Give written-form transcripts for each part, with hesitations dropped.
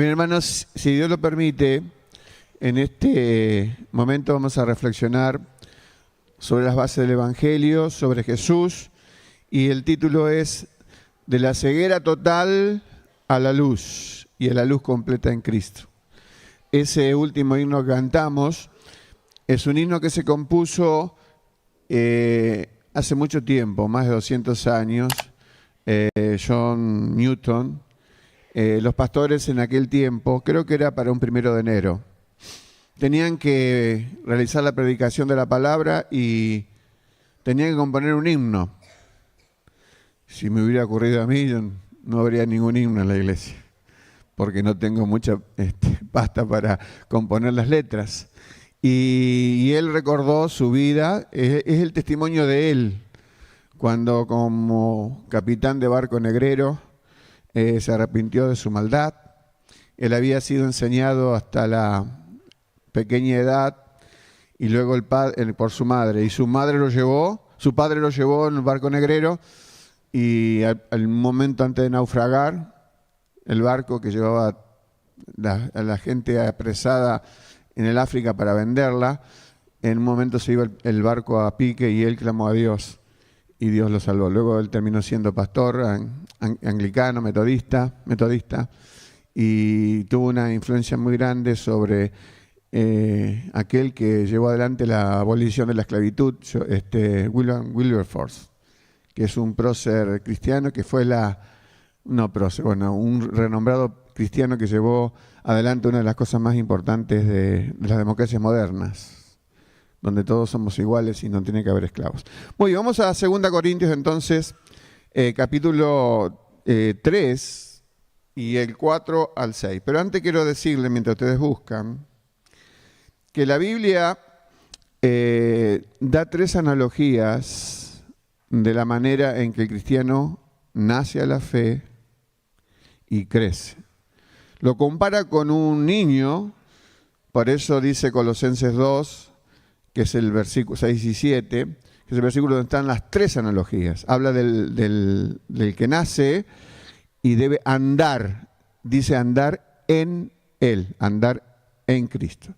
Muy bien, hermanos, si Dios lo permite, en este momento vamos a reflexionar sobre las bases del Evangelio, sobre Jesús, y el título es De la ceguera total a la luz, y a la luz completa en Cristo. Ese último himno que cantamos es un himno que se compuso hace mucho tiempo, más de 200 años. John Newton, los pastores en aquel tiempo, creo que era para un 1 de enero, tenían que realizar la predicación de la palabra y tenían que componer un himno. Si me hubiera ocurrido a mí, yo no habría ningún himno en la iglesia, porque no tengo mucha pasta para componer las letras. Y él recordó su vida, es el testimonio de él, cuando como capitán de barco negrero se arrepintió de su maldad. Él había sido enseñado hasta la pequeña edad y luego por su madre. Y su padre lo llevó en el barco negrero y al momento antes de naufragar, el barco que llevaba a la gente apresada en el África para venderla, en un momento se iba el barco a pique y él clamó a Dios. Y Dios lo salvó. Luego él terminó siendo pastor anglicano, metodista, y tuvo una influencia muy grande sobre aquel que llevó adelante la abolición de la esclavitud, William Wilberforce, que es un prócer cristiano que fue un renombrado cristiano que llevó adelante una de las cosas más importantes de las democracias modernas, donde todos somos iguales y no tiene que haber esclavos. Muy bien, vamos a 2 Corintios entonces, capítulo 3 y el 4 al 6. Pero antes quiero decirles, mientras ustedes buscan, que la Biblia da 3 analogías de la manera en que el cristiano nace a la fe y crece. Lo compara con un niño, por eso dice Colosenses 2, que es el versículo 6 y 7, que es el versículo donde están las 3 analogías. Habla del que nace y debe andar, dice andar en Él, andar en Cristo.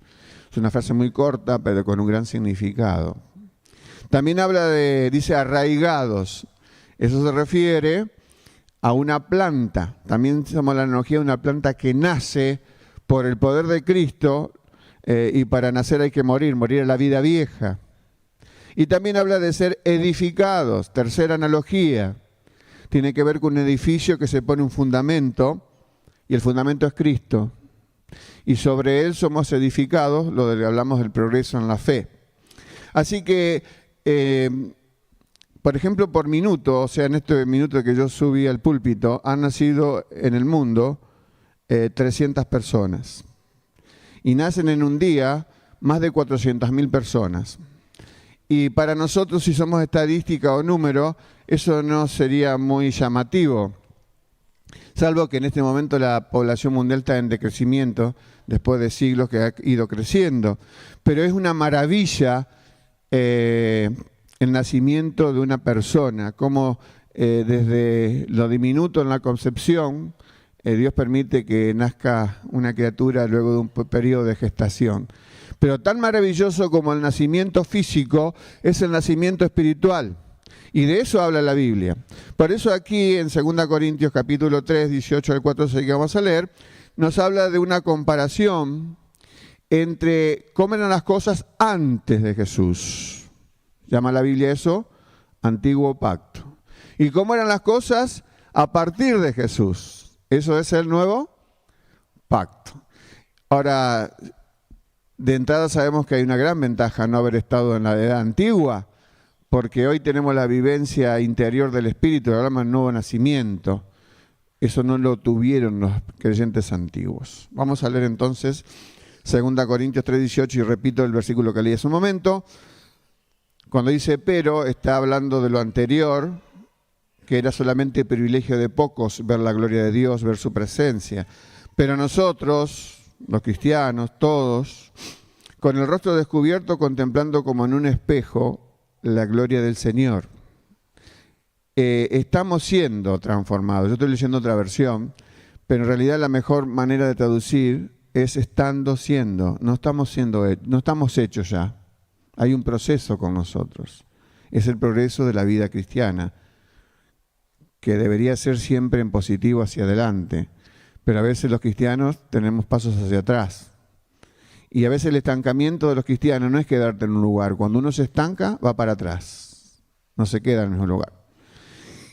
Es una frase muy corta, pero con un gran significado. También habla dice arraigados. Eso se refiere a una planta. También usamos la analogía de una planta que nace por el poder de Cristo. Y para nacer hay que morir a la vida vieja. Y también habla de ser edificados. Tercera analogía. Tiene que ver con un edificio que se pone un fundamento, y el fundamento es Cristo. Y sobre él somos edificados, lo de que hablamos del progreso en la fe. Así que, por ejemplo, por minuto, o sea, en este minuto que yo subí al púlpito, han nacido en el mundo 300 personas. Y nacen en un día más de 400.000 personas. Y para nosotros, si somos estadística o número, eso no sería muy llamativo, salvo que en este momento la población mundial está en decrecimiento, después de siglos que ha ido creciendo. Pero es una maravilla el nacimiento de una persona, como desde lo diminuto en la concepción, Dios permite que nazca una criatura luego de un periodo de gestación. Pero tan maravilloso como el nacimiento físico es el nacimiento espiritual. Y de eso habla la Biblia. Por eso aquí en 2 Corintios capítulo 3, 18 al 4, que vamos a leer, nos habla de una comparación entre cómo eran las cosas antes de Jesús. Llama la Biblia eso Antiguo Pacto. Y cómo eran las cosas a partir de Jesús. Eso es el nuevo pacto. Ahora, de entrada sabemos que hay una gran ventaja no haber estado en la edad antigua, porque hoy tenemos la vivencia interior del Espíritu, lo llaman nuevo nacimiento. Eso no lo tuvieron los creyentes antiguos. Vamos a leer entonces 2 Corintios 3:18 y repito el versículo que leí hace un momento. Cuando dice pero, está hablando de lo anterior, que era solamente privilegio de pocos ver la gloria de Dios, ver su presencia. Pero nosotros, los cristianos, todos, con el rostro descubierto, contemplando como en un espejo la gloria del Señor, estamos siendo transformados. Yo estoy leyendo otra versión, pero en realidad la mejor manera de traducir es estando siendo. No estamos hechos ya. Hay un proceso con nosotros. Es el progreso de la vida cristiana, que debería ser siempre en positivo hacia adelante. Pero a veces los cristianos tenemos pasos hacia atrás. Y a veces el estancamiento de los cristianos no es quedarte en un lugar. Cuando uno se estanca, va para atrás. No se queda en el mismo lugar.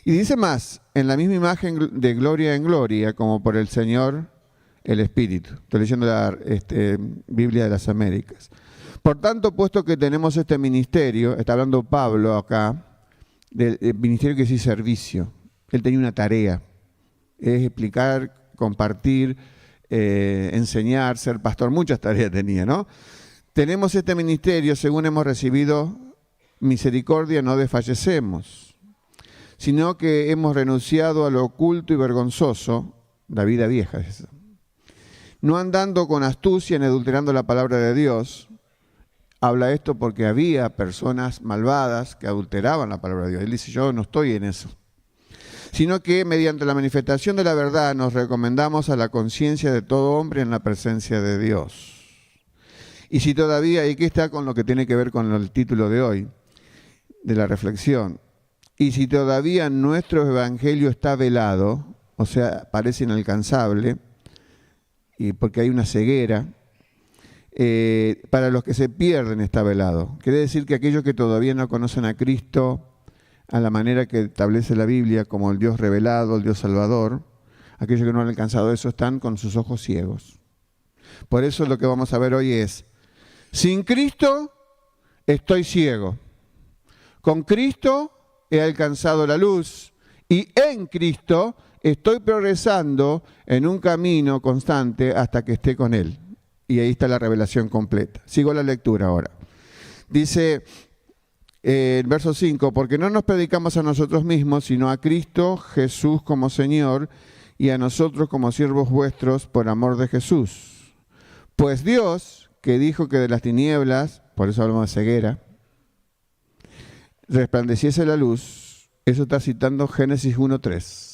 Y dice más, en la misma imagen de gloria en gloria, como por el Señor, el Espíritu. Estoy leyendo la Biblia de las Américas. Por tanto, puesto que tenemos este ministerio, está hablando Pablo acá, del ministerio que es servicio. Él tenía una tarea, es explicar, compartir, enseñar, ser pastor, muchas tareas tenía, ¿no? Tenemos este ministerio, según hemos recibido misericordia, no desfallecemos, sino que hemos renunciado a lo oculto y vergonzoso, la vida vieja, no andando con astucia ni adulterando la palabra de Dios. Habla esto porque había personas malvadas que adulteraban la palabra de Dios. Él dice, yo no estoy en eso. Sino que mediante la manifestación de la verdad nos recomendamos a la conciencia de todo hombre en la presencia de Dios. Y si todavía, y aquí está con lo que tiene que ver con el título de hoy, de la reflexión, y si todavía nuestro evangelio está velado, o sea, parece inalcanzable, y porque hay una ceguera, para los que se pierden está velado. Quiere decir que aquellos que todavía no conocen a Cristo a la manera que establece la Biblia como el Dios revelado, el Dios salvador, aquellos que no han alcanzado eso están con sus ojos ciegos. Por eso lo que vamos a ver hoy es, sin Cristo estoy ciego, con Cristo he alcanzado la luz y en Cristo estoy progresando en un camino constante hasta que esté con Él. Y ahí está la revelación completa. Sigo la lectura ahora. Dice el verso 5, porque no nos predicamos a nosotros mismos, sino a Cristo Jesús como Señor y a nosotros como siervos vuestros por amor de Jesús. Pues Dios, que dijo que de las tinieblas, por eso hablamos de ceguera, resplandeciese la luz, eso está citando Génesis 1:3.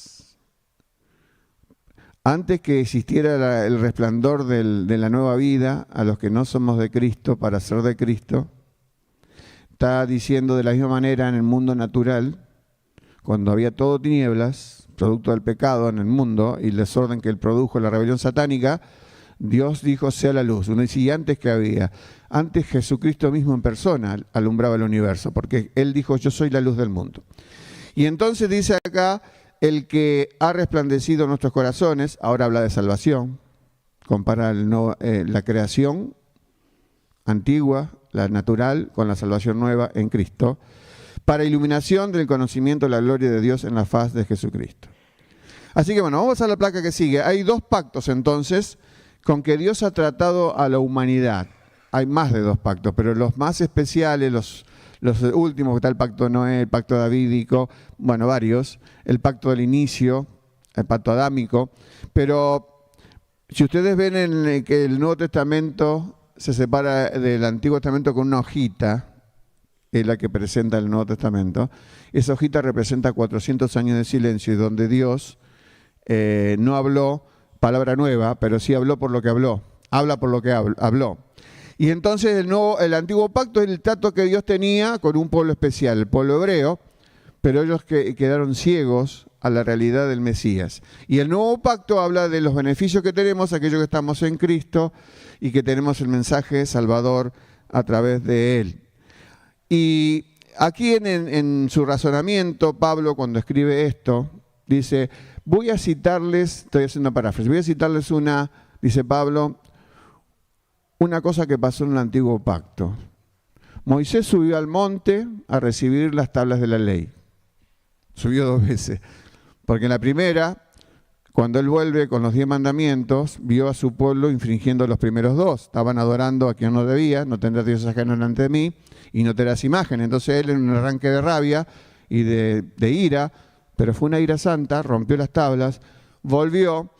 Antes que existiera el resplandor de la nueva vida, a los que no somos de Cristo, para ser de Cristo, está diciendo de la misma manera en el mundo natural, cuando había todo tinieblas, producto del pecado en el mundo, y el desorden que él produjo, la rebelión satánica, Dios dijo, sea la luz. Uno dice, ¿y antes qué había? Antes Jesucristo mismo en persona alumbraba el universo, porque él dijo, yo soy la luz del mundo. Y entonces dice acá, el que ha resplandecido en nuestros corazones, ahora habla de salvación, compara la creación antigua, la natural, con la salvación nueva en Cristo, para iluminación del conocimiento de la gloria de Dios en la faz de Jesucristo. Así que bueno, vamos a la placa que sigue. Hay dos pactos entonces con que Dios ha tratado a la humanidad. Hay más de dos pactos, pero los más especiales, los últimos, está el pacto de Noé, el pacto davídico, bueno, varios, el pacto del inicio, el pacto adámico, pero si ustedes ven en que el Nuevo Testamento se separa del Antiguo Testamento con una hojita, es la que presenta el Nuevo Testamento, esa hojita representa 400 años de silencio y donde Dios no habló palabra nueva, pero sí habló por lo que habló, habla por lo que habló. Y entonces el antiguo pacto es el trato que Dios tenía con un pueblo especial, el pueblo hebreo, pero ellos quedaron ciegos a la realidad del Mesías. Y el nuevo pacto habla de los beneficios que tenemos, aquellos que estamos en Cristo y que tenemos el mensaje salvador a través de Él. Y aquí en su razonamiento, Pablo cuando escribe esto, dice, voy a citarles, estoy haciendo paráfrasis, voy a citarles dice Pablo, una cosa que pasó en el antiguo pacto. Moisés subió al monte a recibir las tablas de la ley. Subió 2 veces. Porque en la primera, cuando él vuelve con los 10 mandamientos, vio a su pueblo infringiendo los primeros 2. Estaban adorando a quien no debía, no tendrás dioses ajenos delante de mí, y no te harás imagen. Entonces él, en un arranque de rabia y de ira, pero fue una ira santa, rompió las tablas, volvió.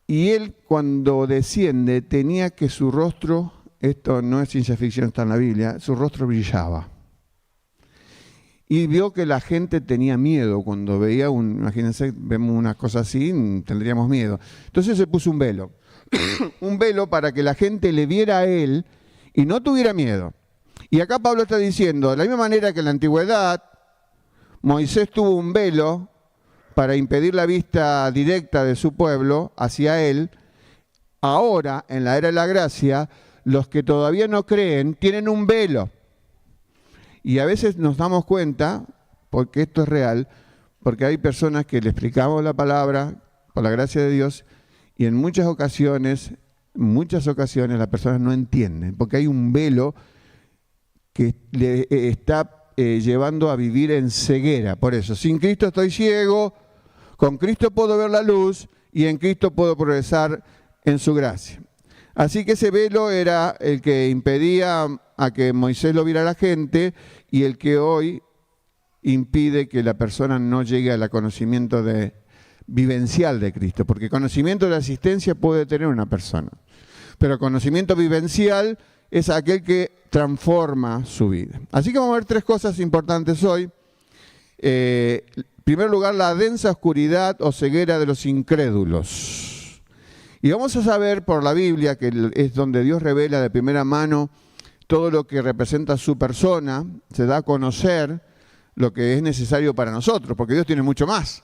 Y él cuando desciende tenía que su rostro, esto no es ciencia ficción, está en la Biblia, su rostro brillaba. y vio que la gente tenía miedo. Cuando veía, imagínense, vemos una cosa así, tendríamos miedo. Entonces se puso un velo. Un velo para que la gente le viera a él y no tuviera miedo. Y acá Pablo está diciendo, de la misma manera que en la antigüedad, Moisés tuvo un velo para impedir la vista directa de su pueblo hacia él, ahora, en la era de la gracia, los que todavía no creen tienen un velo. Y a veces nos damos cuenta, porque esto es real, porque hay personas que le explicamos la palabra por la gracia de Dios y en muchas ocasiones las personas no entienden, porque hay un velo que le está llevando a vivir en ceguera. Por eso, sin Cristo estoy ciego, con Cristo puedo ver la luz y en Cristo puedo progresar en su gracia. Así que ese velo era el que impedía a que Moisés lo viera la gente y el que hoy impide que la persona no llegue al conocimiento vivencial de Cristo, porque conocimiento de la existencia puede tener una persona, pero conocimiento vivencial es aquel que transforma su vida. Así que vamos a ver tres cosas importantes hoy. En primer lugar, la densa oscuridad o ceguera de los incrédulos. Y vamos a saber por la Biblia, que es donde Dios revela de primera mano todo lo que representa su persona, se da a conocer lo que es necesario para nosotros, porque Dios tiene mucho más,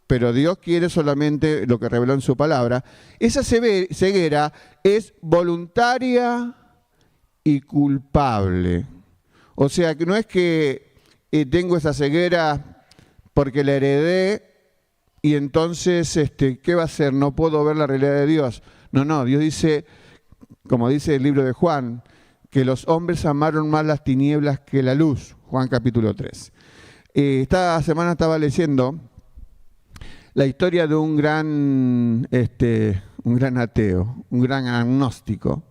pero Dios quiere solamente lo que reveló en su palabra. Esa ceguera es voluntaria y culpable. O sea, que no es que tengo esa ceguera porque la heredé y entonces, ¿qué va a hacer? No puedo ver la realidad de Dios. No, Dios dice, como dice el libro de Juan, que los hombres amaron más las tinieblas que la luz. Juan capítulo 3. Esta semana estaba leyendo la historia de un gran ateo, un gran agnóstico.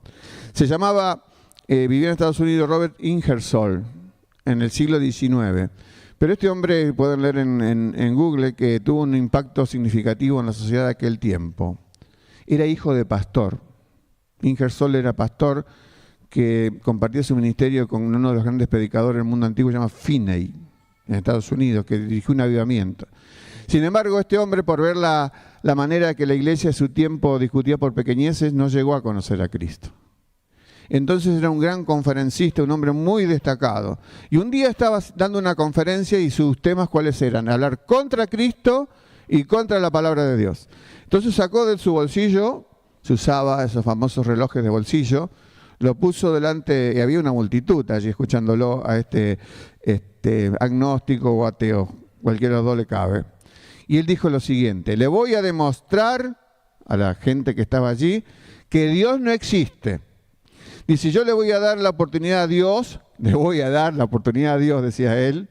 Se llamaba, vivía en Estados Unidos, Robert Ingersoll, en el siglo XIX. Pero este hombre, pueden leer en Google, que tuvo un impacto significativo en la sociedad de aquel tiempo. Era hijo de pastor. Ingersoll era pastor que compartía su ministerio con uno de los grandes predicadores del mundo antiguo, se llama Finney, en Estados Unidos, que dirigió un avivamiento. Sin embargo, este hombre, por ver la manera que la iglesia de su tiempo discutía por pequeñeces, no llegó a conocer a Cristo. Entonces era un gran conferencista, un hombre muy destacado. Y un día estaba dando una conferencia y sus temas, ¿cuáles eran? Hablar contra Cristo y contra la palabra de Dios. Entonces sacó de su bolsillo, se usaba esos famosos relojes de bolsillo, lo puso delante, y había una multitud allí escuchándolo a este agnóstico o ateo, cualquiera de los dos le cabe. Y él dijo lo siguiente: le voy a demostrar a la gente que estaba allí que Dios no existe. Dice, yo le voy a dar la oportunidad a Dios, decía él,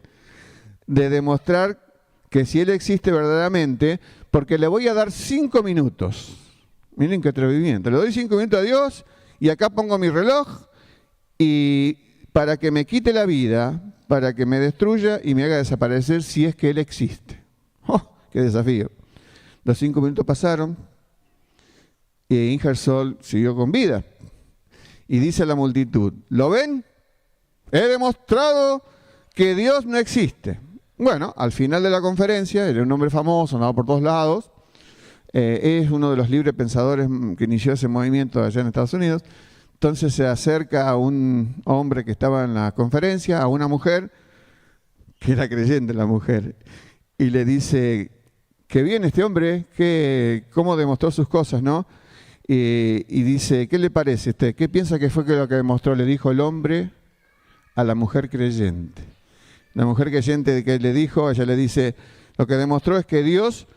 de demostrar que si Él existe verdaderamente, porque le voy a dar 5 minutos. Miren qué atrevimiento. Le doy 5 minutos a Dios y acá pongo mi reloj y para que me quite la vida, para que me destruya y me haga desaparecer si es que Él existe. ¡Oh, qué desafío! Los 5 minutos pasaron y Ingersoll siguió con vida. Y dice a la multitud, ¿lo ven? He demostrado que Dios no existe. Bueno, al final de la conferencia, era un hombre famoso, andaba por todos lados, es uno de los libres pensadores que inició ese movimiento allá en Estados Unidos. Entonces se acerca a un hombre que estaba en la conferencia, a una mujer, que era creyente la mujer, y le dice, qué bien este hombre, cómo demostró sus cosas, ¿no? Y dice, ¿qué le parece usted? ¿Qué piensa que fue lo que demostró? Le dijo el hombre a la mujer creyente. La mujer creyente que le dijo, ella le dice, lo que demostró es que Dios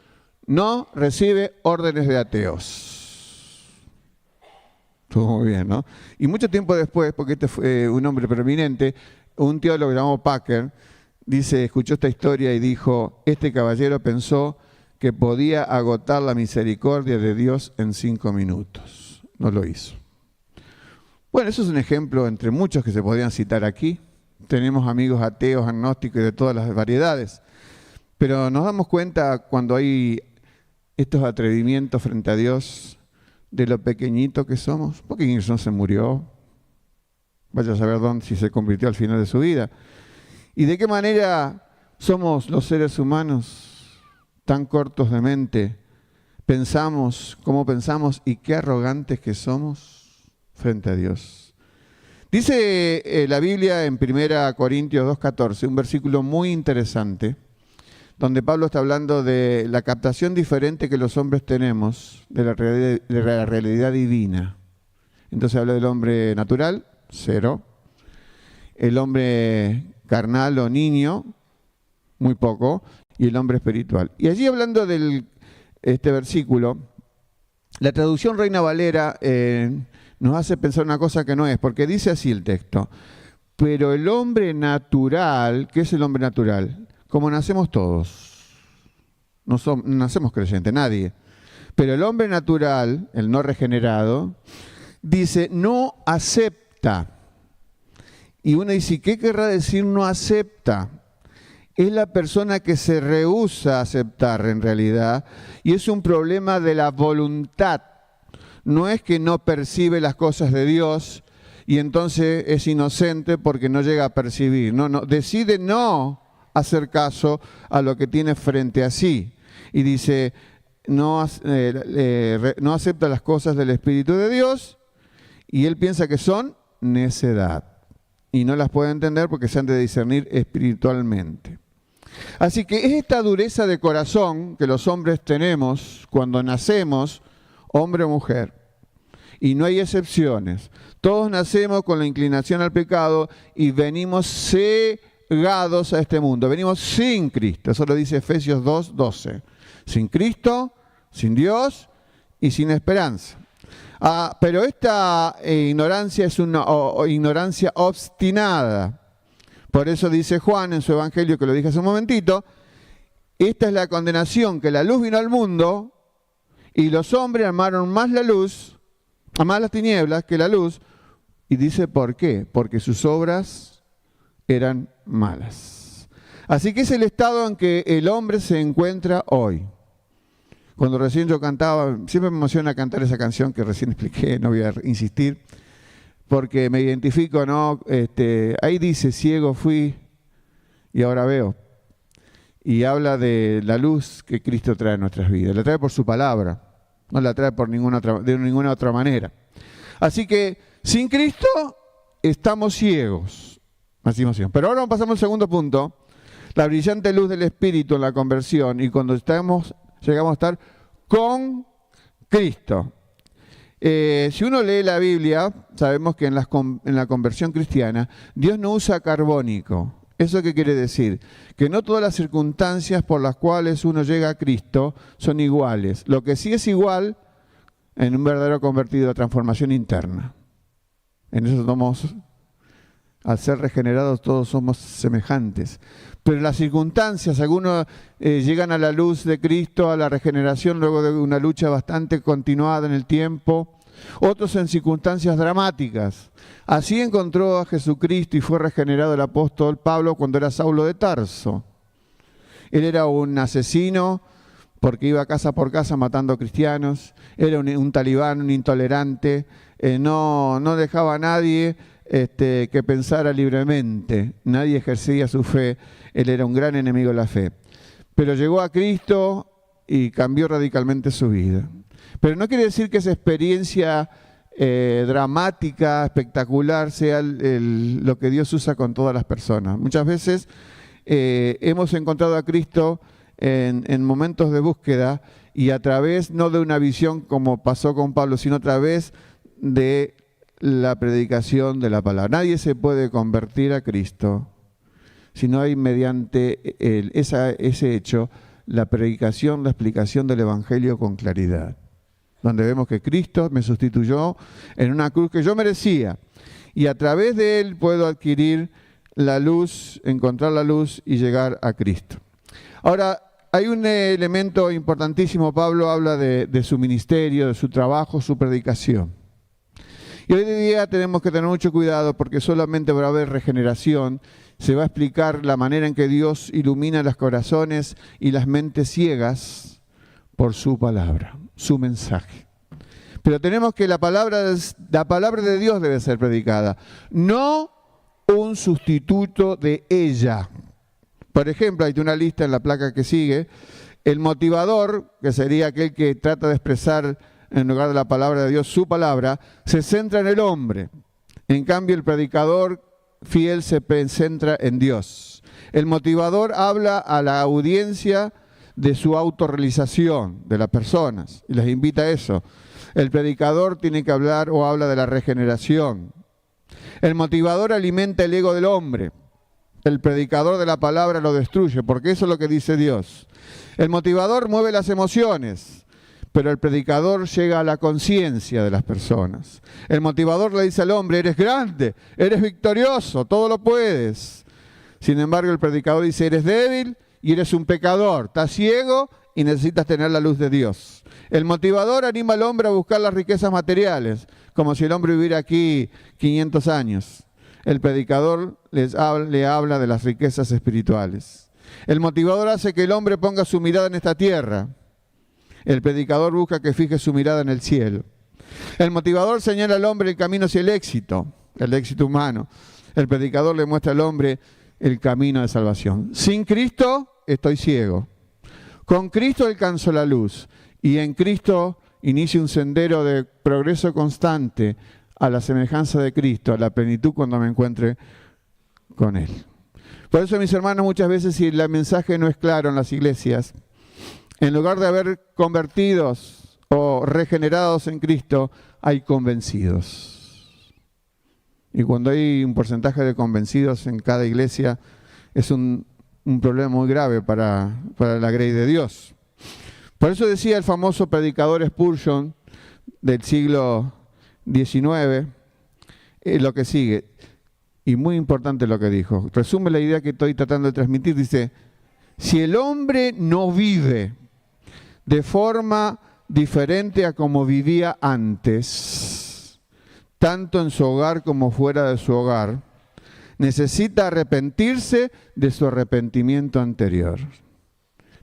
no recibe órdenes de ateos. Estuvo muy bien, ¿no? Y mucho tiempo después, porque este fue un hombre preeminente, un teólogo llamado Packer, escuchó esta historia y dijo, este caballero pensó que podía agotar la misericordia de Dios en 5 minutos. No lo hizo. Bueno, eso es un ejemplo entre muchos que se podrían citar aquí. Tenemos amigos ateos, agnósticos y de todas las variedades. Pero nos damos cuenta cuando hay estos atrevimientos frente a Dios de lo pequeñito que somos. Porque Ingersoll se murió. Vaya a saber si se convirtió al final de su vida. Y de qué manera Somos los seres humanos tan cortos de mente, pensamos como pensamos y qué arrogantes que somos frente a Dios. Dice la Biblia en 1 Corintios 2:14, un versículo muy interesante, donde Pablo está hablando de la captación diferente que los hombres tenemos de la realidad divina. Entonces habla del hombre natural, 0. El hombre carnal o niño, muy poco, y el hombre espiritual. Y allí hablando de este versículo, la traducción Reina Valera nos hace pensar una cosa que no es, porque dice así el texto: pero el hombre natural, ¿qué es el hombre natural? Como nacemos todos, no nacemos creyentes, nadie. Pero el hombre natural, el no regenerado, dice no acepta. Y uno dice, ¿qué querrá decir no acepta? Es la persona que se rehúsa a aceptar en realidad, y es un problema de la voluntad. No es que no percibe las cosas de Dios y entonces es inocente porque no llega a percibir. No, decide no hacer caso a lo que tiene frente a sí. Y dice, no acepta las cosas del Espíritu de Dios, y él piensa que son necedad. Y no las puede entender porque se han de discernir espiritualmente. Así que es esta dureza de corazón que los hombres tenemos cuando nacemos, hombre o mujer. Y no hay excepciones. Todos nacemos con la inclinación al pecado y venimos cegados a este mundo. Venimos sin Cristo. Eso lo dice Efesios 2:12. Sin Cristo, sin Dios y sin esperanza. Pero esta ignorancia es una ignorancia obstinada. Por eso dice Juan en su evangelio, que lo dije hace un momentito, esta es la condenación, que la luz vino al mundo y los hombres amaron más la luz, amaron las tinieblas que la luz. Y dice ¿por qué? Porque sus obras eran malas. Así que es el estado en que el hombre se encuentra hoy. Cuando recién yo cantaba, siempre me emociona cantar esa canción que recién expliqué, no voy a insistir, porque me identifico, ¿no? Ahí dice, ciego fui y ahora veo. Y habla de la luz que Cristo trae a nuestras vidas. La trae por su palabra, no la trae de ninguna otra manera. Así que sin Cristo estamos ciegos. Pero ahora pasamos al segundo punto, la brillante luz del Espíritu en la conversión, y cuando llegamos a estar con Cristo. Si uno lee la Biblia, sabemos que en la conversión cristiana, Dios no usa carbónico. ¿Eso qué quiere decir? Que no todas las circunstancias por las cuales uno llega a Cristo son iguales. Lo que sí es igual en un verdadero convertido, la transformación interna. En eso somos, al ser regenerados, todos somos semejantes. Pero las circunstancias, algunos llegan a la luz de Cristo, a la regeneración, luego de una lucha bastante continuada en el tiempo. Otros en circunstancias dramáticas. Así encontró a Jesucristo y fue regenerado el apóstol Pablo cuando era Saulo de Tarso. Él era un asesino porque iba casa por casa matando cristianos. Era un talibán, un intolerante. No dejaba a nadie que pensara libremente. Nadie ejercía su fe. Él era un gran enemigo de la fe. Pero llegó a Cristo y cambió radicalmente su vida. Pero no quiere decir que esa experiencia dramática, espectacular, sea lo que Dios usa con todas las personas. Muchas veces hemos encontrado a Cristo en momentos de búsqueda, y a través no de una visión como pasó con Pablo, sino a través de la predicación de la palabra. Nadie se puede convertir a Cristo si no hay mediante ese hecho la predicación, la explicación del Evangelio con claridad, donde vemos que Cristo me sustituyó en una cruz que yo merecía, y a través de Él puedo adquirir la luz, encontrar la luz y llegar a Cristo. Ahora, hay un elemento importantísimo. Pablo habla de su ministerio, de su trabajo, su predicación. Y hoy en día tenemos que tener mucho cuidado, porque solamente va a haber regeneración. Se va a explicar la manera en que Dios ilumina los corazones y las mentes ciegas por su palabra, su mensaje. Pero tenemos que la palabra de Dios debe ser predicada, no un sustituto de ella. Por ejemplo, hay una lista en la placa que sigue. El motivador, que sería aquel que trata de expresar en lugar de la palabra de Dios su palabra, se centra en el hombre. En cambio, el predicador fiel se centra en Dios. El motivador habla a la audiencia de su autorrealización, de las personas, y les invita a eso. El predicador tiene que hablar o habla de la regeneración. El motivador alimenta el ego del hombre. El predicador de la palabra lo destruye, porque eso es lo que dice Dios. El motivador mueve las emociones, pero el predicador llega a la conciencia de las personas. El motivador le dice al hombre: eres grande, eres victorioso, todo lo puedes. Sin embargo, el predicador dice: eres débil y eres un pecador, estás ciego y necesitas tener la luz de Dios. El motivador anima al hombre a buscar las riquezas materiales, como si el hombre viviera aquí 500 años. El predicador le habla de las riquezas espirituales. El motivador hace que el hombre ponga su mirada en esta tierra. El predicador busca que fije su mirada en el cielo. El motivador señala al hombre el camino hacia el éxito humano. El predicador le muestra al hombre el camino de salvación. Sin Cristo estoy ciego. Con Cristo alcanzo la luz. Y en Cristo inicio un sendero de progreso constante a la semejanza de Cristo, a la plenitud cuando me encuentre con Él. Por eso, mis hermanos, muchas veces si el mensaje no es claro en las iglesias, en lugar de haber convertidos o regenerados en Cristo, hay convencidos. Y cuando hay un porcentaje de convencidos en cada iglesia, es un problema muy grave para la grey de Dios. Por eso decía el famoso predicador Spurgeon del siglo XIX, lo que sigue, y muy importante lo que dijo. Resume la idea que estoy tratando de transmitir. Dice: si el hombre no vive de forma diferente a como vivía antes, tanto en su hogar como fuera de su hogar, necesita arrepentirse de su arrepentimiento anterior.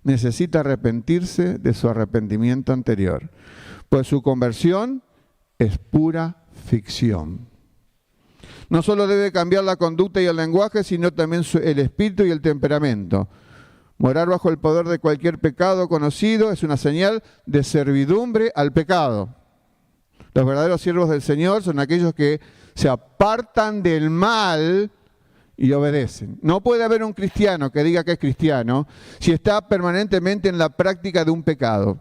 Necesita arrepentirse de su arrepentimiento anterior, pues su conversión es pura ficción. No solo debe cambiar la conducta y el lenguaje, sino también el espíritu y el temperamento. Morar bajo el poder de cualquier pecado conocido es una señal de servidumbre al pecado. Los verdaderos siervos del Señor son aquellos que se apartan del mal y obedecen. No puede haber un cristiano que diga que es cristiano si está permanentemente en la práctica de un pecado.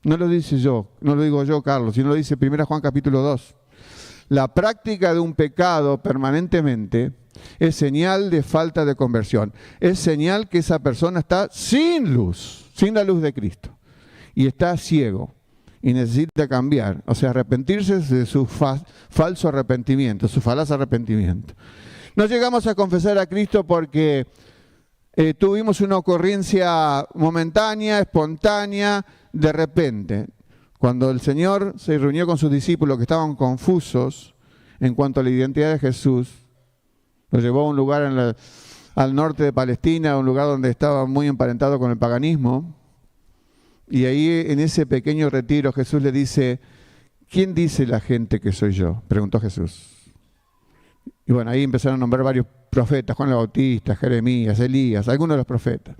No lo dice yo, no lo digo yo, Carlos, sino lo dice 1 Juan capítulo 2. La práctica de un pecado permanentemente es señal de falta de conversión. Es señal que esa persona está sin luz, sin la luz de Cristo. Y está ciego y necesita cambiar, o sea, arrepentirse de su falso arrepentimiento, su falaz arrepentimiento. No llegamos a confesar a Cristo porque tuvimos una ocurrencia momentánea, espontánea, de repente. Cuando el Señor se reunió con sus discípulos que estaban confusos en cuanto a la identidad de Jesús, los llevó a un lugar al norte de Palestina, un lugar donde estaba muy emparentado con el paganismo, y ahí en ese pequeño retiro Jesús le dice: ¿quién dice la gente que soy yo?, preguntó Jesús. Y bueno, ahí empezaron a nombrar varios profetas: Juan el Bautista, Jeremías, Elías, algunos de los profetas.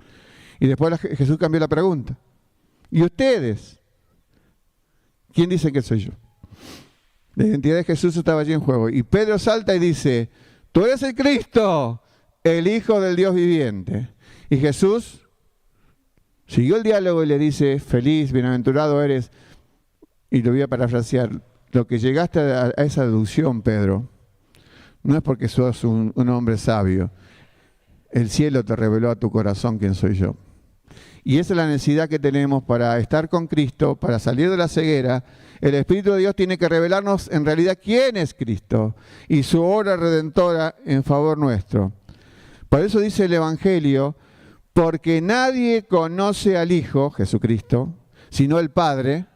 Y después Jesús cambió la pregunta: ¿y ustedes? ¿Quién dice que soy yo? La identidad de Jesús estaba allí en juego. Y Pedro salta y dice: tú eres el Cristo, el Hijo del Dios viviente. Y Jesús siguió el diálogo y le dice: feliz, bienaventurado eres. Y lo voy a parafrasear: lo que llegaste a esa deducción, Pedro, no es porque sos un hombre sabio. El cielo te reveló a tu corazón quién soy yo. Y esa es la necesidad que tenemos para estar con Cristo, para salir de la ceguera. El Espíritu de Dios tiene que revelarnos en realidad quién es Cristo y su obra redentora en favor nuestro. Por eso dice el Evangelio: porque nadie conoce al Hijo, Jesucristo, sino el Padre,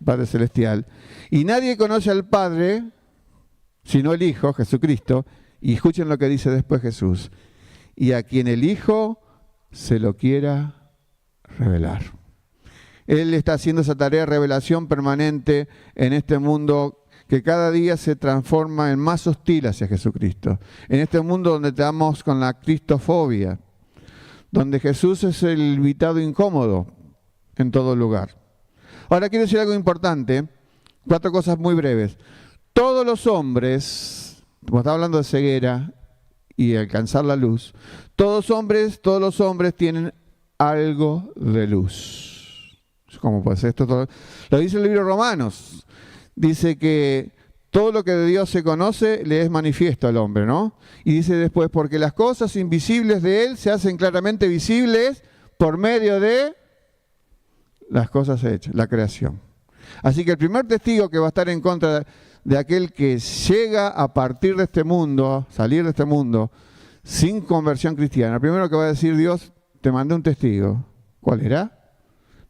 Padre Celestial. Y nadie conoce al Padre, sino el Hijo, Jesucristo. Y escuchen lo que dice después Jesús: y a quien el Hijo se lo quiera revelar. Él está haciendo esa tarea de revelación permanente en este mundo que cada día se transforma en más hostil hacia Jesucristo. En este mundo donde estamos con la cristofobia, donde Jesús es el invitado incómodo en todo lugar. Ahora quiero decir algo importante, 4 cosas muy breves. Todos los hombres, como estaba hablando de ceguera y alcanzar la luz, todos los hombres tienen algo de luz. ¿Cómo puede ser esto? Lo dice el libro de Romanos. Dice que todo lo que de Dios se conoce le es manifiesto al hombre, ¿no? Y dice después, porque las cosas invisibles de Él se hacen claramente visibles por medio de las cosas hechas, la creación. Así que el primer testigo que va a estar en contra de aquel que llega a partir de este mundo, salir de este mundo, sin conversión cristiana, el primero que va a decir Dios, te mandé un testigo. ¿Cuál era?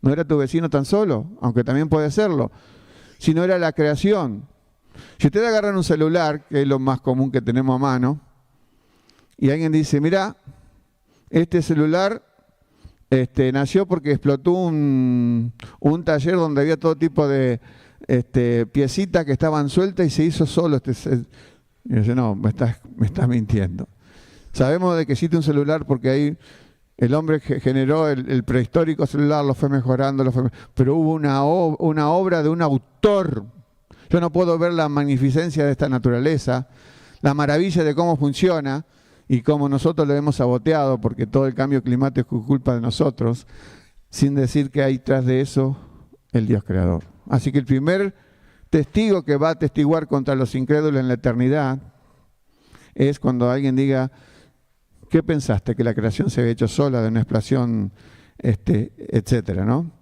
No era tu vecino tan solo, aunque también puede serlo, sino era la creación. Si ustedes agarran un celular, que es lo más común que tenemos a mano, y alguien dice, mira, este celular nació porque explotó un taller donde había todo tipo de piecitas que estaban sueltas y se hizo solo. Y dice, no, me estás mintiendo. Sabemos de que existe un celular porque ahí el hombre generó el prehistórico celular, lo fue mejorando, pero hubo una obra de un autor. Yo no puedo ver la magnificencia de esta naturaleza, la maravilla de cómo funciona y cómo nosotros lo hemos saboteado, porque todo el cambio climático es culpa de nosotros, sin decir que hay tras de eso el Dios creador. Así que el primer testigo que va a testiguar contra los incrédulos en la eternidad es cuando alguien diga, ¿qué pensaste? Que la creación se había hecho sola de una explosión, etcétera, ¿no?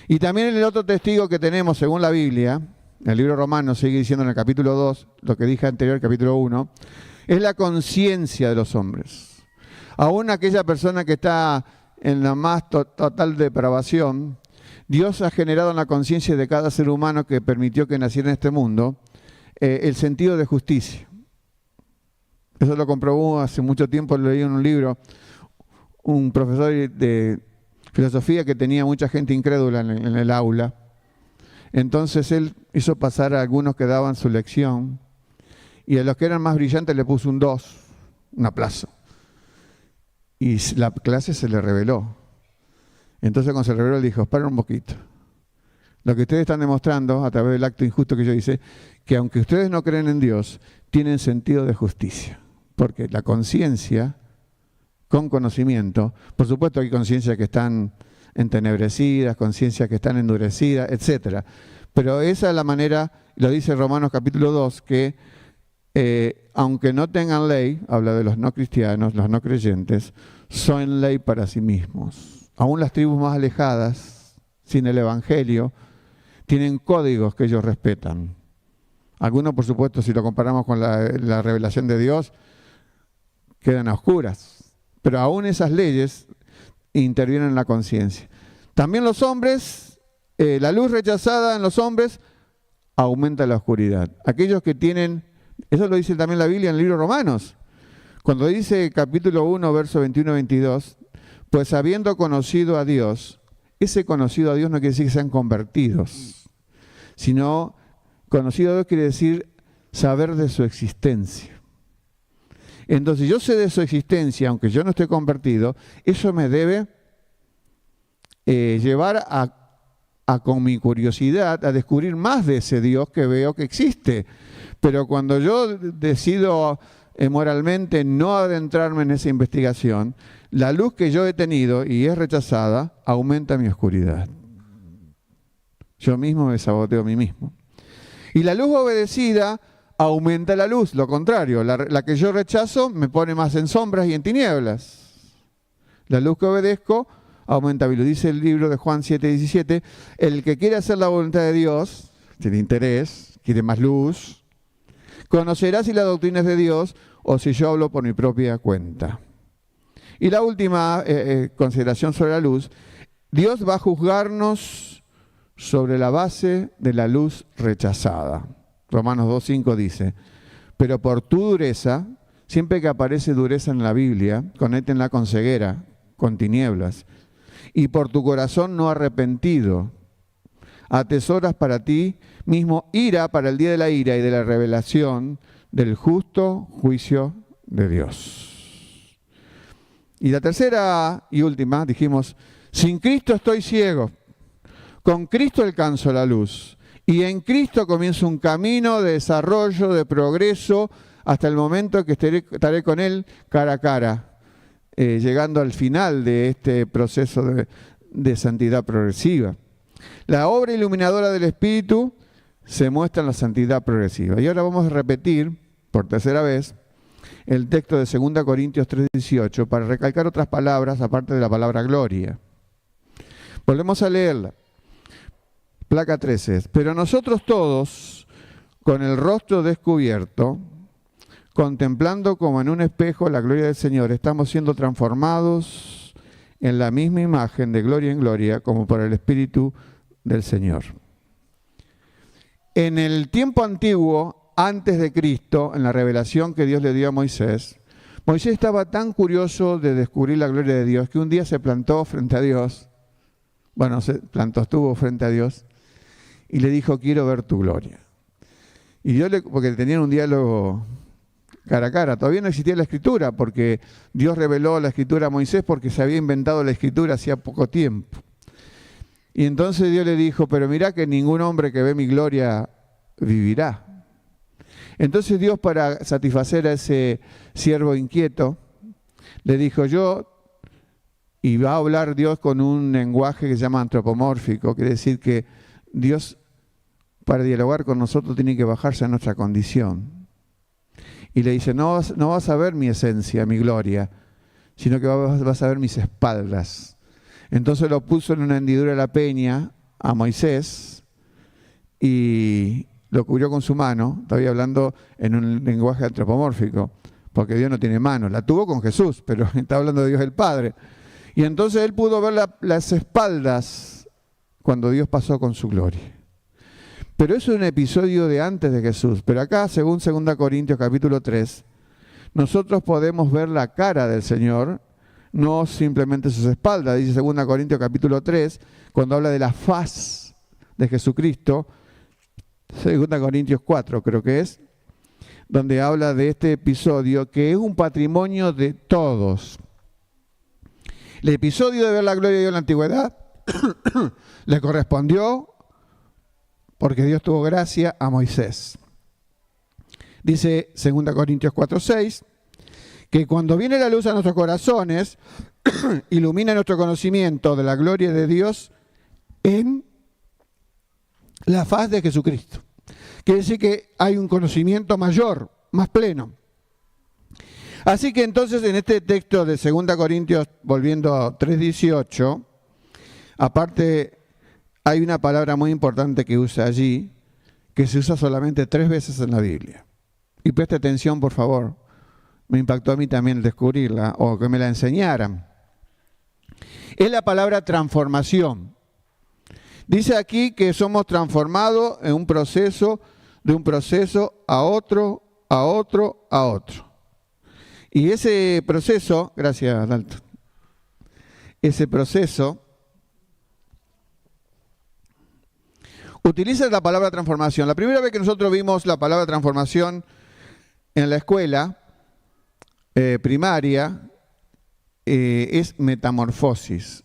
Y también el otro testigo que tenemos, según la Biblia, el libro Romanos sigue diciendo en el capítulo 2, lo que dije anterior, el capítulo 1, es la conciencia de los hombres. Aún aquella persona que está en la más total depravación, Dios ha generado en la conciencia de cada ser humano que permitió que naciera en este mundo el sentido de justicia. Eso lo comprobó hace mucho tiempo, lo leí en un libro, un profesor de filosofía que tenía mucha gente incrédula en el aula. Entonces él hizo pasar a algunos que daban su lección y a los que eran más brillantes le puso un 2, un aplauso. Y la clase se le reveló. Entonces cuando se reveló le dijo, esperen un poquito. Lo que ustedes están demostrando a través del acto injusto que yo hice, que aunque ustedes no creen en Dios, tienen sentido de justicia. Porque la conciencia, con conocimiento, por supuesto hay conciencias que están entenebrecidas, conciencias que están endurecidas, etc. Pero esa es la manera, lo dice Romanos capítulo 2, que aunque no tengan ley, habla de los no cristianos, los no creyentes, son ley para sí mismos. Aún las tribus más alejadas, sin el evangelio, tienen códigos que ellos respetan. Algunos, por supuesto, si lo comparamos con la revelación de Dios, quedan a oscuras. Pero aún esas leyes intervienen en la conciencia. También los hombres, la luz rechazada en los hombres aumenta la oscuridad. Aquellos que tienen, eso lo dice también la Biblia en el libro Romanos, cuando dice capítulo 1, verso 21-22, pues habiendo conocido a Dios, ese conocido a Dios no quiere decir que sean convertidos, sino conocido a Dios quiere decir saber de su existencia. Entonces yo sé de su existencia, aunque yo no esté convertido, eso me debe llevar con mi curiosidad a descubrir más de ese Dios que veo que existe. Pero cuando yo decido moralmente no adentrarme en esa investigación, la luz que yo he tenido y es rechazada aumenta mi oscuridad. Yo mismo me saboteo a mí mismo. Y la luz obedecida aumenta la luz, lo contrario, la que yo rechazo me pone más en sombras y en tinieblas. La luz que obedezco aumenta mi luz. Dice el libro de Juan 7:17, el que quiere hacer la voluntad de Dios, tiene interés, quiere más luz, conocerá si la doctrina es de Dios o si yo hablo por mi propia cuenta. Y la última consideración sobre la luz, Dios va a juzgarnos sobre la base de la luz rechazada. Romanos 2:5 dice, pero por tu dureza, siempre que aparece dureza en la Biblia, conéctenla con ceguera, con tinieblas, y por tu corazón no arrepentido, atesoras para ti mismo ira para el día de la ira y de la revelación del justo juicio de Dios. Y la tercera y última, dijimos, sin Cristo estoy ciego, con Cristo alcanzo la luz. Y en Cristo comienza un camino de desarrollo, de progreso, hasta el momento que estaré con Él cara a cara, llegando al final de este proceso de santidad progresiva. La obra iluminadora del Espíritu se muestra en la santidad progresiva. Y ahora vamos a repetir, por tercera vez, el texto de 2 Corintios 3:18 para recalcar otras palabras aparte de la palabra gloria. Volvemos a leerla. Placa 13. Pero nosotros todos, con el rostro descubierto, contemplando como en un espejo la gloria del Señor, estamos siendo transformados en la misma imagen de gloria en gloria, como por el Espíritu del Señor. En el tiempo antiguo, antes de Cristo, en la revelación que Dios le dio a Moisés, Moisés estaba tan curioso de descubrir la gloria de Dios que un día se plantó frente a Dios, estuvo frente a Dios y le dijo, quiero ver tu gloria. Y Dios, porque tenían un diálogo cara a cara, todavía no existía la escritura, porque Dios reveló la escritura a Moisés porque se había inventado la escritura hacía poco tiempo. Y entonces Dios le dijo, pero mirá que ningún hombre que ve mi gloria vivirá. Entonces Dios, para satisfacer a ese siervo inquieto, le dijo, y va a hablar Dios con un lenguaje que se llama antropomórfico, quiere decir que Dios, para dialogar con nosotros, tiene que bajarse a nuestra condición. Y le dice, no vas a ver mi esencia, mi gloria, sino que vas a ver mis espaldas. Entonces lo puso en una hendidura de la peña a Moisés y lo cubrió con su mano. Estaba hablando en un lenguaje antropomórfico, porque Dios no tiene manos. La tuvo con Jesús, pero está hablando de Dios el Padre. Y entonces él pudo ver las espaldas cuando Dios pasó con su gloria. Pero eso es un episodio de antes de Jesús. Pero acá, según 2 Corintios capítulo 3, nosotros podemos ver la cara del Señor, no simplemente sus espaldas. Dice 2 Corintios capítulo 3, cuando habla de la faz de Jesucristo, 2 Corintios 4 creo que es, donde habla de este episodio que es un patrimonio de todos. El episodio de ver la gloria de Dios en la antigüedad le correspondió porque Dios tuvo gracia a Moisés. Dice 2 Corintios 4:6 que cuando viene la luz a nuestros corazones, ilumina nuestro conocimiento de la gloria de Dios en la faz de Jesucristo. Quiere decir que hay un conocimiento mayor, más pleno. Así que entonces en este texto de 2 Corintios, volviendo a 3:18, aparte hay una palabra muy importante que usa allí, que se usa solamente 3 veces en la Biblia. Y preste atención, por favor. Me impactó a mí también descubrirla, o que me la enseñaran. Es la palabra transformación. Dice aquí que somos transformados en un proceso, de un proceso a otro, a otro, a otro. Y ese proceso, gracias Dalton, ese proceso utiliza la palabra transformación. La primera vez que nosotros vimos la palabra transformación en la escuela primaria es metamorfosis.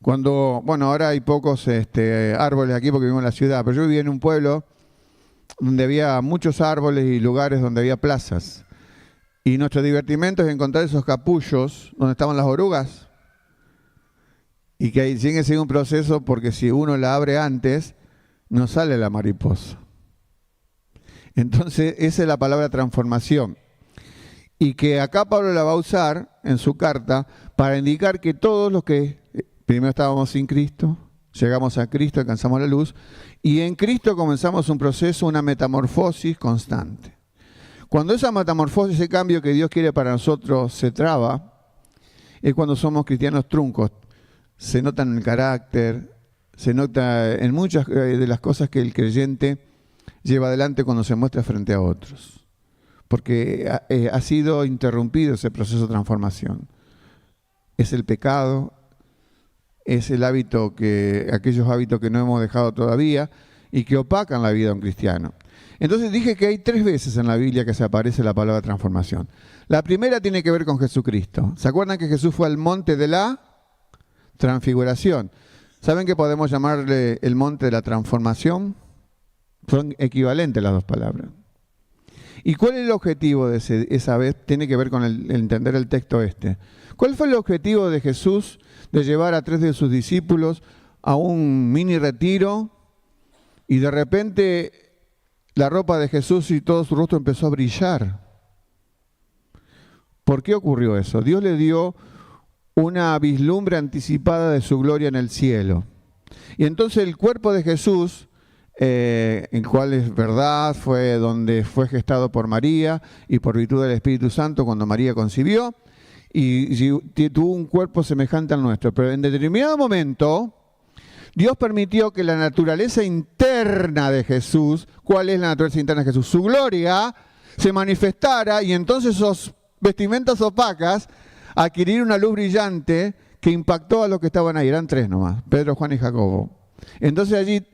Cuando, ahora hay pocos árboles aquí porque vivimos en la ciudad, pero yo vivía en un pueblo donde había muchos árboles y lugares donde había plazas. Y nuestro divertimento es encontrar esos capullos donde estaban las orugas. Y que ahí tiene que seguir un proceso porque si uno la abre antes, no sale la mariposa. Entonces, esa es la palabra transformación. Y que acá Pablo la va a usar en su carta para indicar que todos los que primero estábamos sin Cristo, llegamos a Cristo, alcanzamos la luz, y en Cristo comenzamos un proceso, una metamorfosis constante. Cuando esa metamorfosis, ese cambio que Dios quiere para nosotros se traba, es cuando somos cristianos truncos. Se nota en el carácter, se nota en muchas de las cosas que el creyente lleva adelante cuando se muestra frente a otros. Porque ha sido interrumpido ese proceso de transformación. Es el pecado, es el hábito aquellos hábitos que no hemos dejado todavía, y que opacan la vida de un cristiano. Entonces dije que hay 3 veces en la Biblia que se aparece la palabra transformación. La primera tiene que ver con Jesucristo. ¿Se acuerdan que Jesús fue al monte de la transfiguración? ¿Saben que podemos llamarle el monte de la transformación? Son equivalentes las 2 palabras. ¿Y cuál es el objetivo de esa vez? Tiene que ver con el entender el texto este. ¿Cuál fue el objetivo de Jesús de llevar a 3 de sus discípulos a un mini retiro y de repente la ropa de Jesús y todo su rostro empezó a brillar? ¿Por qué ocurrió eso? Dios le dio una vislumbre anticipada de su gloria en el cielo. Y entonces el cuerpo de Jesús, el cual es verdad, fue donde fue gestado por María y por virtud del Espíritu Santo cuando María concibió, y tuvo un cuerpo semejante al nuestro. Pero en determinado momento, Dios permitió que la naturaleza interna de Jesús, ¿cuál es la naturaleza interna de Jesús? Su gloria se manifestara, y entonces esos vestimentas opacas adquirieron una luz brillante que impactó a los que estaban ahí. Eran 3 nomás, Pedro, Juan y Jacobo. Entonces allí,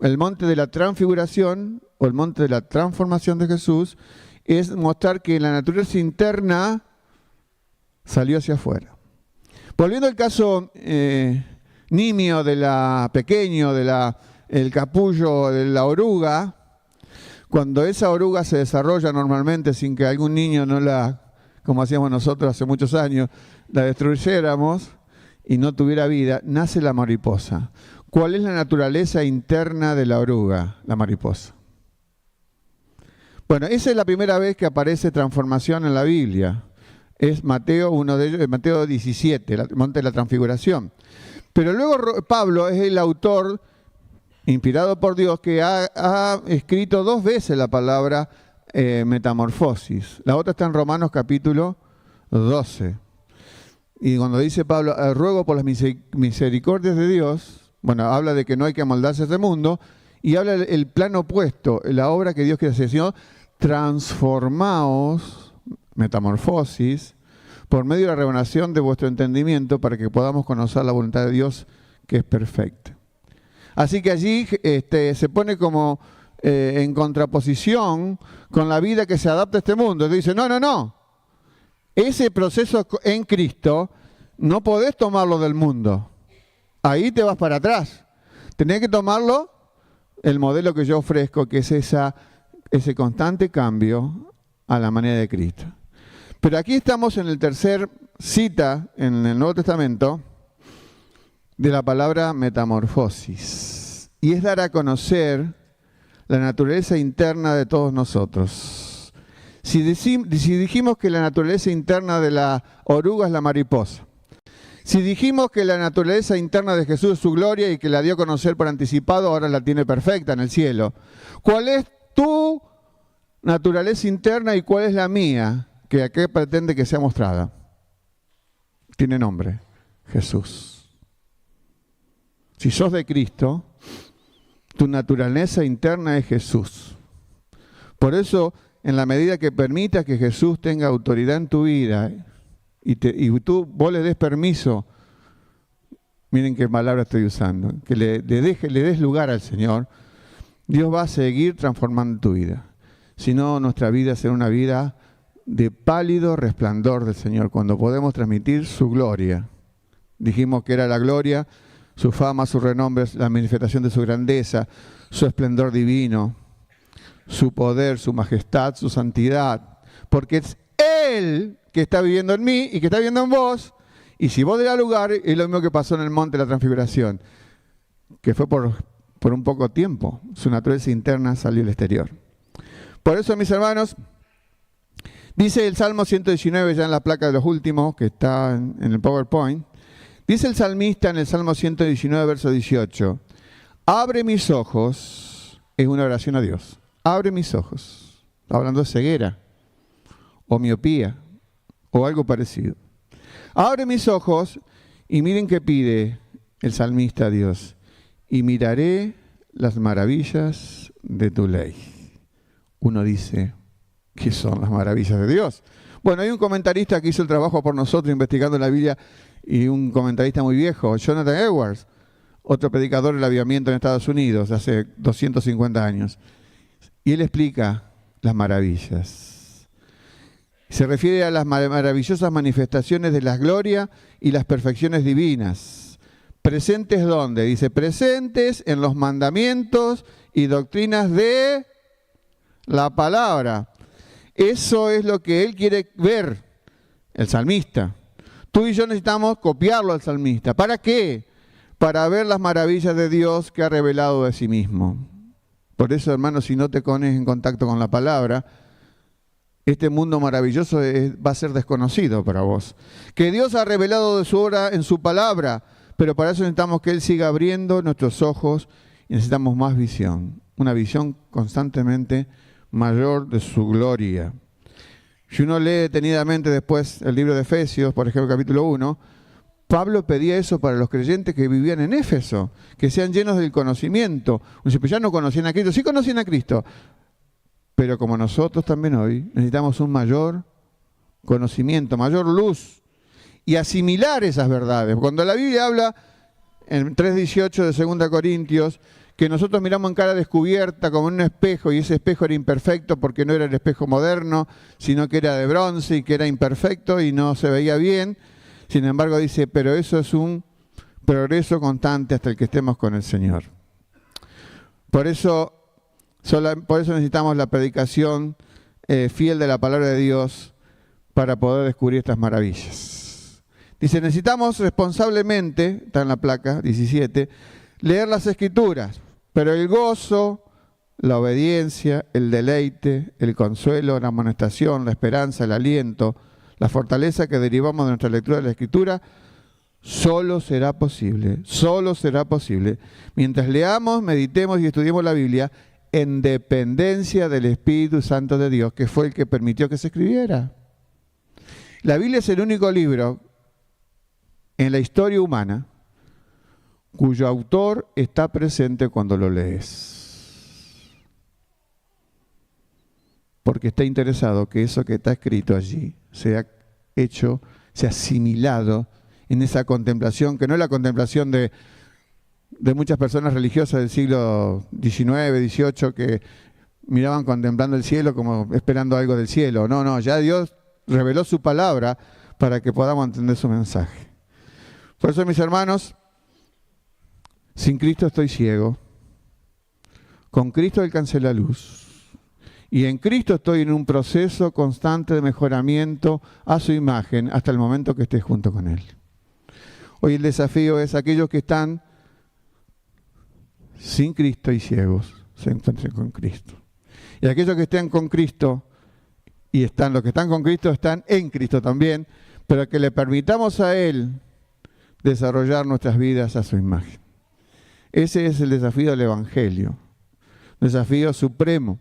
el monte de la transfiguración o el monte de la transformación de Jesús es mostrar que la naturaleza interna salió hacia afuera. Volviendo al caso nimio pequeño el capullo de la oruga, cuando esa oruga se desarrolla normalmente sin que algún niño no como hacíamos nosotros hace muchos años, la destruyéramos y no tuviera vida, nace la mariposa. ¿Cuál es la naturaleza interna de la oruga, la mariposa? Bueno, esa es la primera vez que aparece transformación en la Biblia. Es Mateo, uno de ellos, Mateo 17, el monte de la transfiguración. Pero luego Pablo es el autor, inspirado por Dios, que ha escrito 2 veces la palabra metamorfosis. La otra está en Romanos capítulo 12. Y cuando dice Pablo, ruego por las misericordias de Dios, bueno, habla de que no hay que amoldarse a este mundo, y habla el plan opuesto, la obra que Dios quiere hacer, sino transformaos, metamorfosis, por medio de la revelación de vuestro entendimiento, para que podamos conocer la voluntad de Dios, que es perfecta. Así que allí se pone como en contraposición con la vida que se adapta a este mundo. Entonces dice, no. Ese proceso en Cristo no podés tomarlo del mundo. Ahí te vas para atrás. Tenés que tomarlo el modelo que yo ofrezco, que es ese constante cambio a la manera de Cristo. Pero aquí estamos en el tercer cita en el Nuevo Testamento de la palabra metamorfosis. Y es dar a conocer la naturaleza interna de todos nosotros. Si dijimos que la naturaleza interna de la oruga es la mariposa, si dijimos que la naturaleza interna de Jesús es su gloria y que la dio a conocer por anticipado, ahora la tiene perfecta en el cielo, ¿cuál es tu naturaleza interna y cuál es la mía, que aquí pretende que sea mostrada? Tiene nombre: Jesús. Si sos de Cristo, tu naturaleza interna es Jesús. Por eso, en la medida que permitas que Jesús tenga autoridad en tu vida vos le des permiso, miren qué palabra estoy usando, que le des lugar al Señor, Dios va a seguir transformando tu vida. Si no, nuestra vida será una vida de pálido resplandor del Señor, cuando podemos transmitir su gloria. Dijimos que era la gloria, su fama, su renombre, la manifestación de su grandeza, su esplendor divino, su poder, su majestad, su santidad, porque es Él que está viviendo en mí y que está viviendo en vos. Y si vos le das lugar, es lo mismo que pasó en el monte de la transfiguración, que fue por un poco tiempo. Su naturaleza interna salió al exterior. Por eso, mis hermanos, dice el Salmo 119, ya en la placa de los últimos, que está en el PowerPoint, dice el salmista en el Salmo 119, verso 18, abre mis ojos, es una oración a Dios, abre mis ojos, hablando de ceguera, o miopía, o algo parecido. Abre mis ojos, y miren qué pide el salmista a Dios, y miraré las maravillas de tu ley. Uno dice, ¿qué son las maravillas de Dios? Bueno, hay un comentarista que hizo el trabajo por nosotros investigando la Biblia, y un comentarista muy viejo, Jonathan Edwards, otro predicador del avivamiento en Estados Unidos, hace 250 años. Y él explica las maravillas. Se refiere a las maravillosas manifestaciones de la gloria y las perfecciones divinas. ¿Presentes dónde? Dice, presentes en los mandamientos y doctrinas de la palabra. Eso es lo que él quiere ver, el salmista. Tú y yo necesitamos copiarlo al salmista. ¿Para qué? Para ver las maravillas de Dios que ha revelado de sí mismo. Por eso, hermanos, si no te pones en contacto con la palabra, este mundo maravilloso va a ser desconocido para vos. Que Dios ha revelado de su obra en su palabra, pero para eso necesitamos que Él siga abriendo nuestros ojos y necesitamos más visión. Una visión constantemente mayor de su gloria. Si uno lee detenidamente después el libro de Efesios, por ejemplo, capítulo 1, Pablo pedía eso para los creyentes que vivían en Éfeso, que sean llenos del conocimiento. Dice, pues ya no conocían a Cristo, sí conocían a Cristo, pero como nosotros también hoy necesitamos un mayor conocimiento, mayor luz y asimilar esas verdades. Cuando la Biblia habla en 3:18 de 2 Corintios, que nosotros miramos en cara descubierta como en un espejo, y ese espejo era imperfecto porque no era el espejo moderno, sino que era de bronce y que era imperfecto y no se veía bien. Sin embargo dice, pero eso es un progreso constante hasta el que estemos con el Señor. Por eso necesitamos la predicación fiel de la palabra de Dios para poder descubrir estas maravillas. Dice, necesitamos responsablemente, está en la placa 17, leer las Escrituras, pero el gozo, la obediencia, el deleite, el consuelo, la amonestación, la esperanza, el aliento, la fortaleza que derivamos de nuestra lectura de la Escritura, solo será posible mientras leamos, meditemos y estudiemos la Biblia en dependencia del Espíritu Santo de Dios, que fue el que permitió que se escribiera. La Biblia es el único libro en la historia humana cuyo autor está presente cuando lo lees. Porque está interesado que eso que está escrito allí sea hecho, sea asimilado en esa contemplación, que no es la contemplación de muchas personas religiosas del siglo XIX, XVIII, que miraban contemplando el cielo como esperando algo del cielo. No, ya Dios reveló su palabra para que podamos entender su mensaje. Por eso, mis hermanos, sin Cristo estoy ciego, con Cristo alcancé la luz, y en Cristo estoy en un proceso constante de mejoramiento a su imagen hasta el momento que esté junto con Él. Hoy el desafío es aquellos que están sin Cristo y ciegos, se encuentren con Cristo. Y aquellos que estén con Cristo, los que están con Cristo están en Cristo también, pero que le permitamos a Él desarrollar nuestras vidas a su imagen. Ese es el desafío del Evangelio, desafío supremo,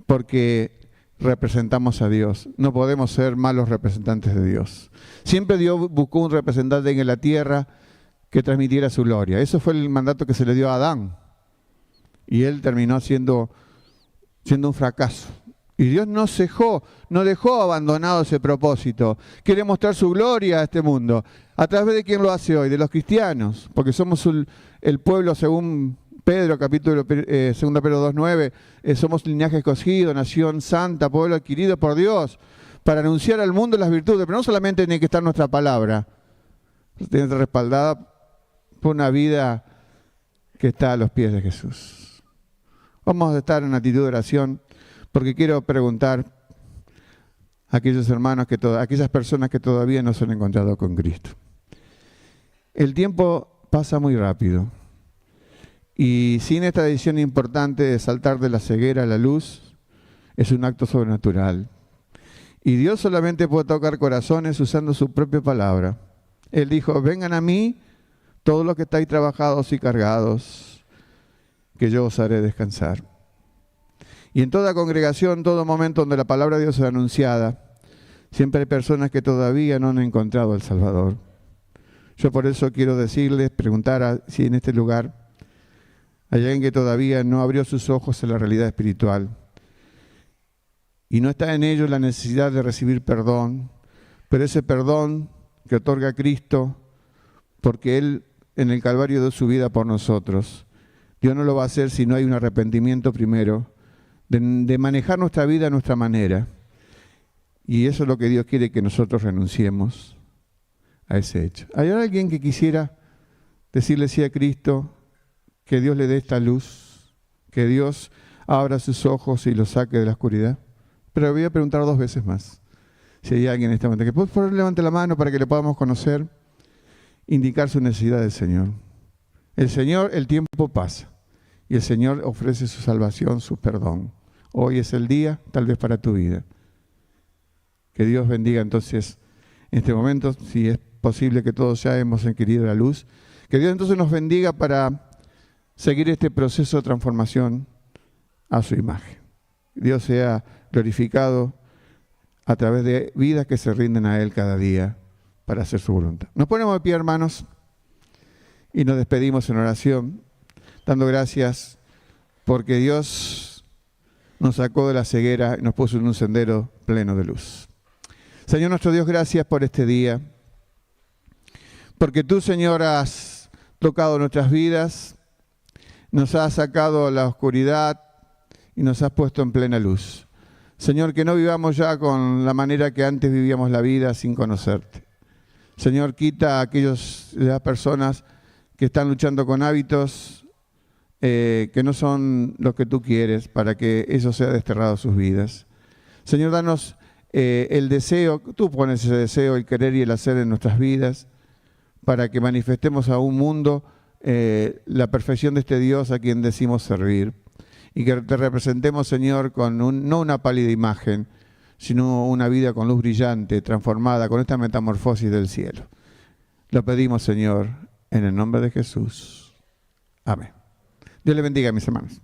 porque representamos a Dios. No podemos ser malos representantes de Dios. Siempre Dios buscó un representante en la tierra que transmitiera su gloria. Eso fue el mandato que se le dio a Adán. Y él terminó siendo un fracaso. Y Dios no dejó abandonado ese propósito. Quiere mostrar su gloria a este mundo. ¿A través de quién lo hace hoy? De los cristianos. Porque somos el pueblo, según Pedro, capítulo 2 Pedro 2:9, somos linaje escogido, nación santa, pueblo adquirido por Dios, para anunciar al mundo las virtudes. Pero no solamente tiene que estar nuestra palabra, tiene que estar respaldada por una vida que está a los pies de Jesús. Vamos a estar en actitud de oración, porque quiero preguntar a aquellos hermanos, a aquellas personas que todavía no se han encontrado con Cristo. El tiempo pasa muy rápido. Y sin esta decisión importante de saltar de la ceguera a la luz, es un acto sobrenatural. Y Dios solamente puede tocar corazones usando su propia palabra. Él dijo, vengan a mí todos los que estáis trabajados y cargados, que yo os haré descansar. Y en toda congregación, todo momento donde la palabra de Dios es anunciada, siempre hay personas que todavía no han encontrado al Salvador. Yo por eso quiero decirles, preguntar si en este lugar hay alguien que todavía no abrió sus ojos a la realidad espiritual y no está en ellos la necesidad de recibir perdón, pero ese perdón que otorga Cristo, porque Él en el Calvario dio su vida por nosotros. Dios no lo va a hacer si no hay un arrepentimiento primero, de manejar nuestra vida a nuestra manera. Y eso es lo que Dios quiere, que nosotros renunciemos a ese hecho. ¿Hay alguien que quisiera decirle sí a Cristo, que Dios le dé esta luz, que Dios abra sus ojos y lo saque de la oscuridad? Pero voy a preguntar 2 veces más. Si hay alguien en este momento que por favor levante la mano para que le podamos conocer, indicar su necesidad del Señor. El Señor, el tiempo pasa y el Señor ofrece su salvación, su perdón. Hoy es el día, tal vez para tu vida. Que Dios bendiga entonces en este momento, si es posible que todos ya hemos adquirido la luz. Que Dios entonces nos bendiga para seguir este proceso de transformación a su imagen. Dios sea glorificado a través de vidas que se rinden a Él cada día para hacer su voluntad. Nos ponemos de pie, hermanos, y nos despedimos en oración, dando gracias porque Dios nos sacó de la ceguera y nos puso en un sendero pleno de luz. Señor nuestro Dios, gracias por este día, porque tú, Señor, has tocado nuestras vidas, nos has sacado la oscuridad y nos has puesto en plena luz. Señor, que no vivamos ya con la manera que antes vivíamos la vida sin conocerte. Señor, quita a las personas que están luchando con hábitos que no son los que tú quieres, para que eso sea desterrado de sus vidas. Señor, danos el deseo, tú pones ese deseo, el querer y el hacer en nuestras vidas, para que manifestemos a un mundo la perfección de este Dios a quien decimos servir. Y que te representemos, Señor, con no una pálida imagen, sino una vida con luz brillante, transformada, con esta metamorfosis del cielo. Lo pedimos, Señor, en el nombre de Jesús. Amén. Dios le bendiga, mis hermanos.